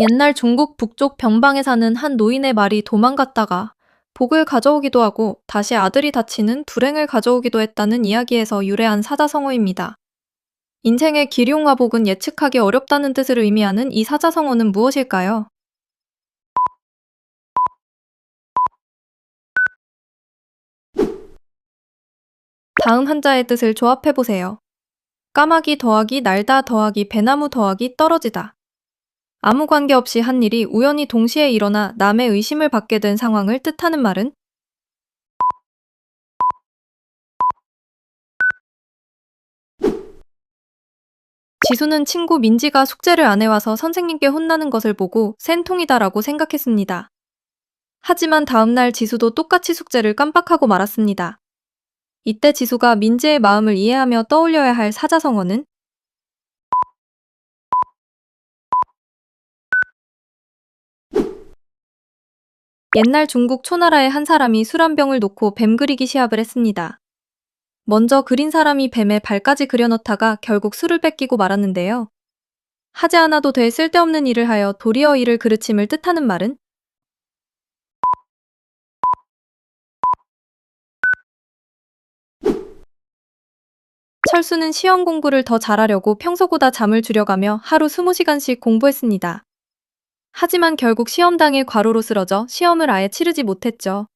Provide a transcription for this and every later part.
옛날 중국 북쪽 변방에 사는 한 노인의 말이 도망갔다가 복을 가져오기도 하고 다시 아들이 다치는 불행을 가져오기도 했다는 이야기에서 유래한 사자성어입니다. 인생의 기룡화복은 예측하기 어렵다는 뜻을 의미하는 이 사자성어는 무엇일까요? 다음 한자의 뜻을 조합해보세요. 까마귀 더하기 날다 더하기 배나무 더하기 떨어지다. 아무 관계없이 한 일이 우연히 동시에 일어나 남의 의심을 받게 된 상황을 뜻하는 말은 지수는 친구 민지가 숙제를 안 해와서 선생님께 혼나는 것을 보고 센통이다라고 생각했습니다. 하지만 다음날 지수도 똑같이 숙제를 깜빡하고 말았습니다. 이때 지수가 민지의 마음을 이해하며 떠올려야 할 사자성어는 옛날 중국 초나라의 한 사람이 술 한 병을 놓고 뱀 그리기 시합을 했습니다. 먼저 그린 사람이 뱀의 발까지 그려넣다가 결국 술을 뺏기고 말았는데요. 하지 않아도 될 쓸데없는 일을 하여 도리어 이를 그르침을 뜻하는 말은 철수는 시험 공부를 더 잘하려고 평소보다 잠을 줄여가며 하루 20시간씩 공부했습니다. 하지만 결국 시험 당일 과로로 쓰러져 시험을 아예 치르지 못했죠.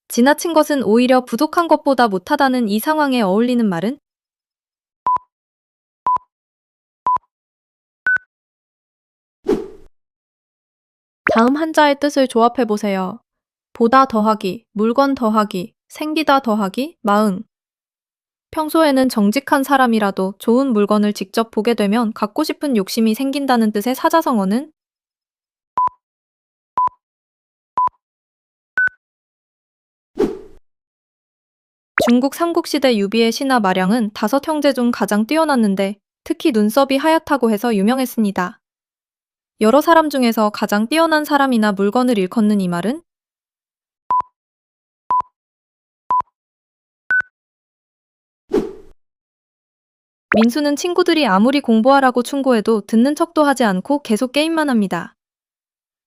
지나친 것은 오히려 부족한 것보다 못하다는 이 상황에 어울리는 말은 다음 한자의 뜻을 조합해보세요. 보다 더하기, 물건 더하기, 생기다 더하기, 마응. 평소에는 정직한 사람이라도 좋은 물건을 직접 보게 되면 갖고 싶은 욕심이 생긴다는 뜻의 사자성어는 중국 삼국시대 유비의 신하 마량은 5형제 중 가장 뛰어났는데 특히 눈썹이 하얗다고 해서 유명했습니다. 여러 사람 중에서 가장 뛰어난 사람이나 물건을 일컫는 이 말은 민수는 친구들이 아무리 공부하라고 충고해도 듣는 척도 하지 않고 계속 게임만 합니다.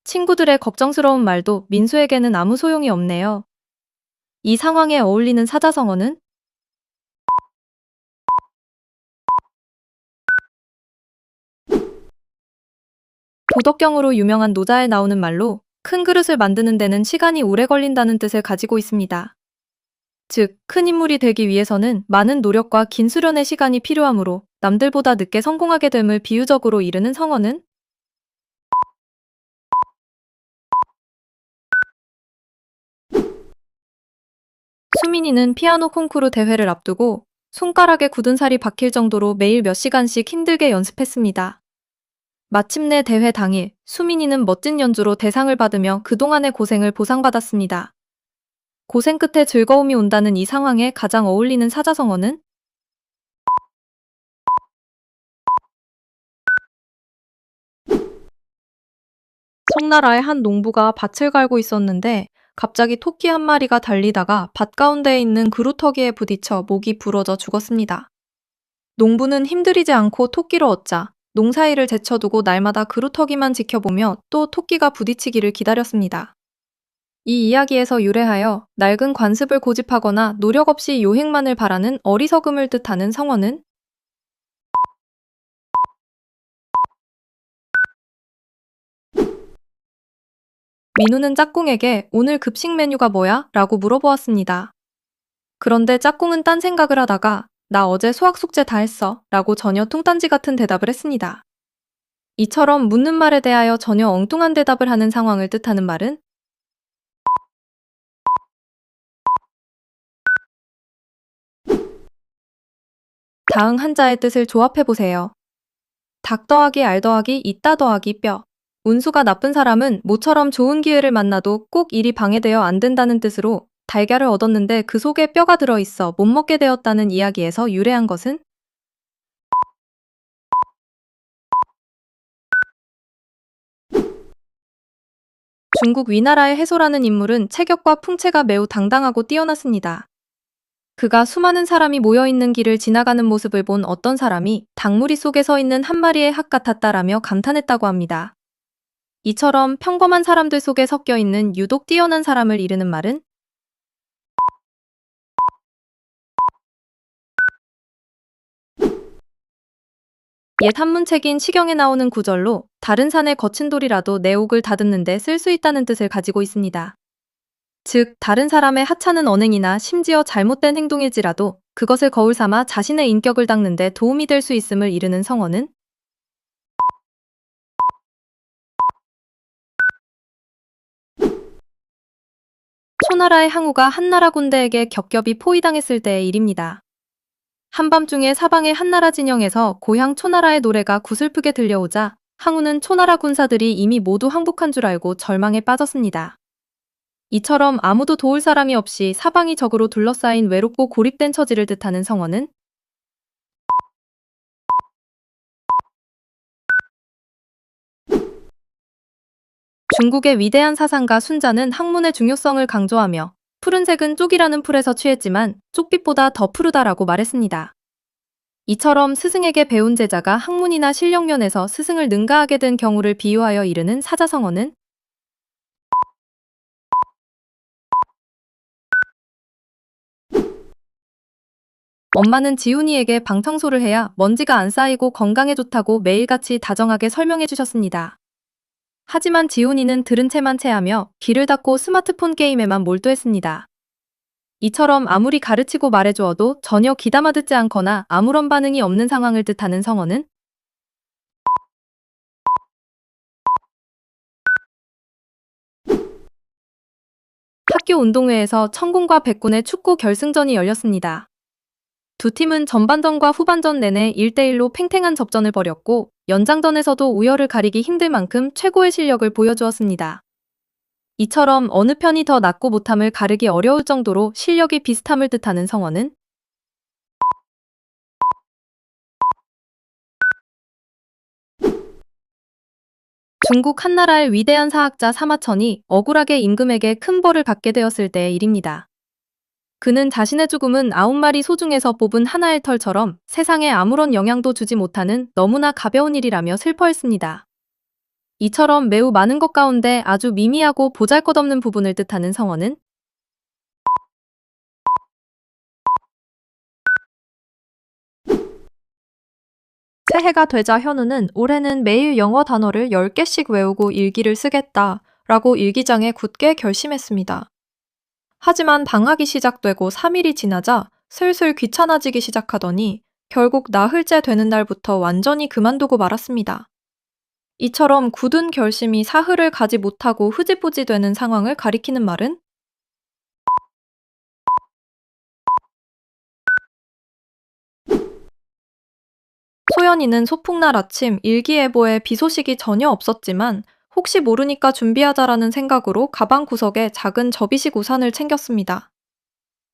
친구들의 걱정스러운 말도 민수에게는 아무 소용이 없네요. 이 상황에 어울리는 사자성어는 도덕경으로 유명한 노자에 나오는 말로 큰 그릇을 만드는 데는 시간이 오래 걸린다는 뜻을 가지고 있습니다. 즉, 큰 인물이 되기 위해서는 많은 노력과 긴 수련의 시간이 필요하므로 남들보다 늦게 성공하게 됨을 비유적으로 이르는 성어는 수민이는 피아노 콩쿠르 대회를 앞두고 손가락에 굳은 살이 박힐 정도로 매일 몇 시간씩 힘들게 연습했습니다. 마침내 대회 당일, 수민이는 멋진 연주로 대상을 받으며 그동안의 고생을 보상받았습니다. 고생 끝에 즐거움이 온다는 이 상황에 가장 어울리는 사자성어는 송나라의 한 농부가 밭을 갈고 있었는데 갑자기 토끼 한 마리가 달리다가 밭 가운데에 있는 그루터기에 부딪혀 목이 부러져 죽었습니다. 농부는 힘들이지 않고 토끼를 얻자 농사일을 제쳐두고 날마다 그루터기만 지켜보며 또 토끼가 부딪히기를 기다렸습니다. 이 이야기에서 유래하여 낡은 관습을 고집하거나 노력 없이 요행만을 바라는 어리석음을 뜻하는 성어는 민우는 짝꿍에게 오늘 급식 메뉴가 뭐야? 라고 물어보았습니다. 그런데 짝꿍은 딴 생각을 하다가 나 어제 수학 숙제 다 했어 라고 전혀 뚱딴지 같은 대답을 했습니다. 이처럼 묻는 말에 대하여 전혀 엉뚱한 대답을 하는 상황을 뜻하는 말은 다음 한자의 뜻을 조합해보세요. 닭 더하기 알 더하기 있다 더하기 뼈. 운수가 나쁜 사람은 모처럼 좋은 기회를 만나도 꼭 일이 방해되어 안 된다는 뜻으로 달걀을 얻었는데 그 속에 뼈가 들어있어 못 먹게 되었다는 이야기에서 유래한 것은 중국 위나라의 해소라는 인물은 체격과 풍채가 매우 당당하고 뛰어났습니다. 그가 수많은 사람이 모여있는 길을 지나가는 모습을 본 어떤 사람이 닭무리 속에 서 있는 한 마리의 학 같았다라며 감탄했다고 합니다. 이처럼 평범한 사람들 속에 섞여 있는 유독 뛰어난 사람을 이르는 말은 옛 한문책인 시경에 나오는 구절로 다른 산의 거친 돌이라도 내 옥을 다듬는데 쓸 수 있다는 뜻을 가지고 있습니다. 즉, 다른 사람의 하찮은 언행이나 심지어 잘못된 행동일지라도 그것을 거울 삼아 자신의 인격을 닦는 데 도움이 될 수 있음을 이르는 성어는 초나라의 항우가 한나라 군대에게 겹겹이 포위당했을 때의 일입니다. 한밤중에 사방의 한나라 진영에서 고향 초나라의 노래가 구슬프게 들려오자 항우는 초나라 군사들이 이미 모두 항복한 줄 알고 절망에 빠졌습니다. 이처럼 아무도 도울 사람이 없이 사방이 적으로 둘러싸인 외롭고 고립된 처지를 뜻하는 성어는 중국의 위대한 사상가 순자는 학문의 중요성을 강조하며 푸른색은 쪽이라는 풀에서 취했지만 쪽빛보다 더 푸르다라고 말했습니다. 이처럼 스승에게 배운 제자가 학문이나 실력면에서 스승을 능가하게 된 경우를 비유하여 이르는 사자성어는 엄마는 지훈이에게 방 청소를 해야 먼지가 안 쌓이고 건강에 좋다고 매일같이 다정하게 설명해 주셨습니다. 하지만 지훈이는 들은 채만 채하며 귀를 닫고 스마트폰 게임에만 몰두했습니다. 이처럼 아무리 가르치고 말해주어도 전혀 귀담아 듣지 않거나 아무런 반응이 없는 상황을 뜻하는 성어는 학교 운동회에서 천군과 백군의 축구 결승전이 열렸습니다. 두 팀은 전반전과 후반전 내내 1대1로 팽팽한 접전을 벌였고 연장전에서도 우열을 가리기 힘들 만큼 최고의 실력을 보여주었습니다. 이처럼 어느 편이 더 낫고 못함을 가르기 어려울 정도로 실력이 비슷함을 뜻하는 성어는 중국 한나라의 위대한 사학자 사마천이 억울하게 임금에게 큰 벌을 받게 되었을 때의 일입니다. 그는 자신의 죽음은 9마리 소 중에서 뽑은 하나의 털처럼 세상에 아무런 영향도 주지 못하는 너무나 가벼운 일이라며 슬퍼했습니다. 이처럼 매우 많은 것 가운데 아주 미미하고 보잘것없는 부분을 뜻하는 성어는 새해가 되자 현우는 올해는 매일 영어 단어를 10개씩 외우고 일기를 쓰겠다 라고 일기장에 굳게 결심했습니다. 하지만 방학이 시작되고 3일이 지나자 슬슬 귀찮아지기 시작하더니 결국 나흘째 되는 날부터 완전히 그만두고 말았습니다. 이처럼 굳은 결심이 사흘을 가지 못하고 흐지부지 되는 상황을 가리키는 말은 소연이는 소풍날 아침 일기예보에 비 소식이 전혀 없었지만 혹시 모르니까 준비하자라는 생각으로 가방 구석에 작은 접이식 우산을 챙겼습니다.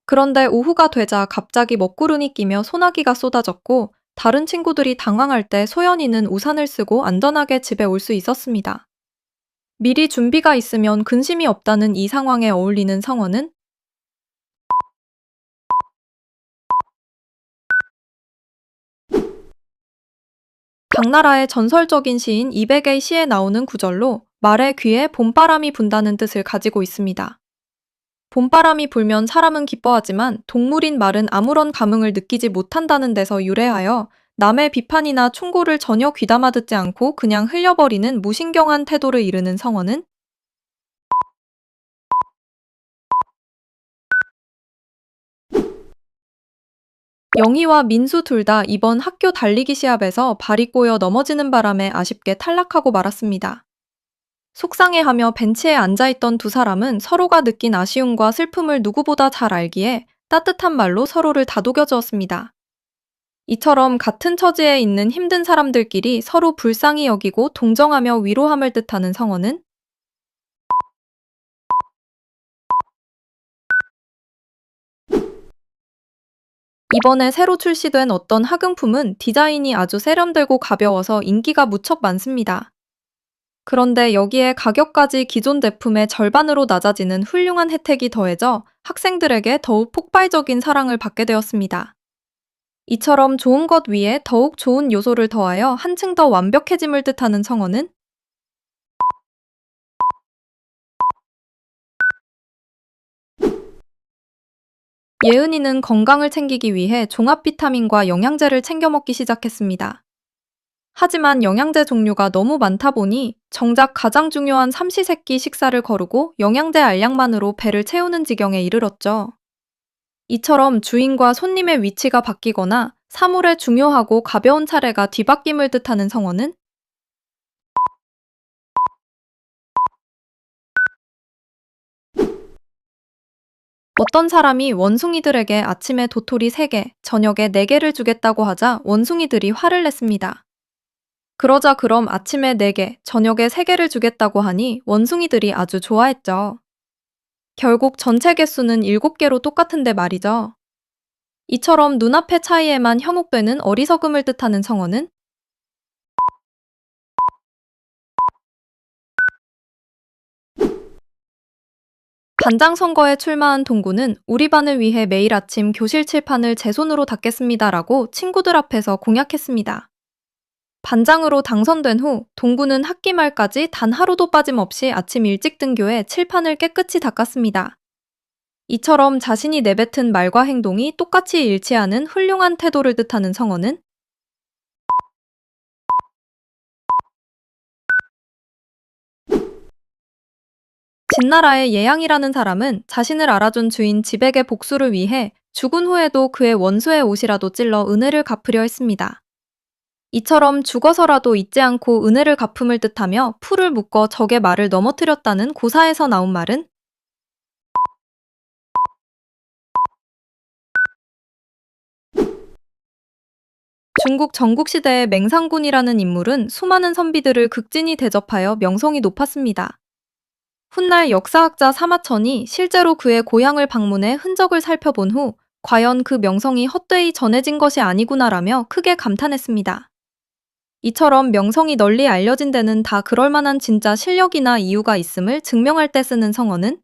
그런데 오후가 되자 갑자기 먹구름이 끼며 소나기가 쏟아졌고 다른 친구들이 당황할 때 소연이는 우산을 쓰고 안전하게 집에 올 수 있었습니다. 미리 준비가 있으면 근심이 없다는 이 상황에 어울리는 성어는 당나라의 전설적인 시인 이백의 시에 나오는 구절로 말의 귀에 봄바람이 분다는 뜻을 가지고 있습니다. 봄바람이 불면 사람은 기뻐하지만 동물인 말은 아무런 감흥을 느끼지 못한다는 데서 유래하여 남의 비판이나 충고를 전혀 귀담아 듣지 않고 그냥 흘려버리는 무신경한 태도를 이르는 성어는 영희와 민수 둘 다 이번 학교 달리기 시합에서 발이 꼬여 넘어지는 바람에 아쉽게 탈락하고 말았습니다. 속상해하며 벤치에 앉아있던 두 사람은 서로가 느낀 아쉬움과 슬픔을 누구보다 잘 알기에 따뜻한 말로 서로를 다독여 주었습니다. 이처럼 같은 처지에 있는 힘든 사람들끼리 서로 불쌍히 여기고 동정하며 위로함을 뜻하는 성어는 이번에 새로 출시된 어떤 학용품은 디자인이 아주 세련되고 가벼워서 인기가 무척 많습니다. 그런데 여기에 가격까지 기존 제품의 절반으로 낮아지는 훌륭한 혜택이 더해져 학생들에게 더욱 폭발적인 사랑을 받게 되었습니다. 이처럼 좋은 것 위에 더욱 좋은 요소를 더하여 한층 더 완벽해짐을 뜻하는 성어는 예은이는 건강을 챙기기 위해 종합 비타민과 영양제를 챙겨 먹기 시작했습니다. 하지만 영양제 종류가 너무 많다 보니 정작 가장 중요한 삼시세끼 식사를 거르고 영양제 알약만으로 배를 채우는 지경에 이르렀죠. 이처럼 주인과 손님의 위치가 바뀌거나 사물의 중요하고 가벼운 차례가 뒤바뀜을 뜻하는 성어는 어떤 사람이 원숭이들에게 아침에 도토리 3개, 저녁에 4개를 주겠다고 하자 원숭이들이 화를 냈습니다. 그러자 그럼 아침에 4개, 저녁에 3개를 주겠다고 하니 원숭이들이 아주 좋아했죠. 결국 전체 개수는 7개로 똑같은데 말이죠. 이처럼 눈앞의 차이에만 현혹되는 어리석음을 뜻하는 성어는 반장 선거에 출마한 동구는 우리 반을 위해 매일 아침 교실 칠판을 제 손으로 닦겠습니다라고 친구들 앞에서 공약했습니다. 반장으로 당선된 후 동구는 학기 말까지 단 하루도 빠짐없이 아침 일찍 등교해 칠판을 깨끗이 닦았습니다. 이처럼 자신이 내뱉은 말과 행동이 똑같이 일치하는 훌륭한 태도를 뜻하는 성어는 진나라의 예양이라는 사람은 자신을 알아준 주인 집에게 복수를 위해 죽은 후에도 그의 원수의 옷이라도 찔러 은혜를 갚으려 했습니다. 이처럼 죽어서라도 잊지 않고 은혜를 갚음을 뜻하며 풀을 묶어 적의 말을 넘어뜨렸다는 고사에서 나온 말은 중국 전국시대의 맹상군이라는 인물은 수많은 선비들을 극진히 대접하여 명성이 높았습니다. 훗날 역사학자 사마천이 실제로 그의 고향을 방문해 흔적을 살펴본 후 과연 그 명성이 헛되이 전해진 것이 아니구나라며 크게 감탄했습니다. 이처럼 명성이 널리 알려진 데는 다 그럴 만한 진짜 실력이나 이유가 있음을 증명할 때 쓰는 성어는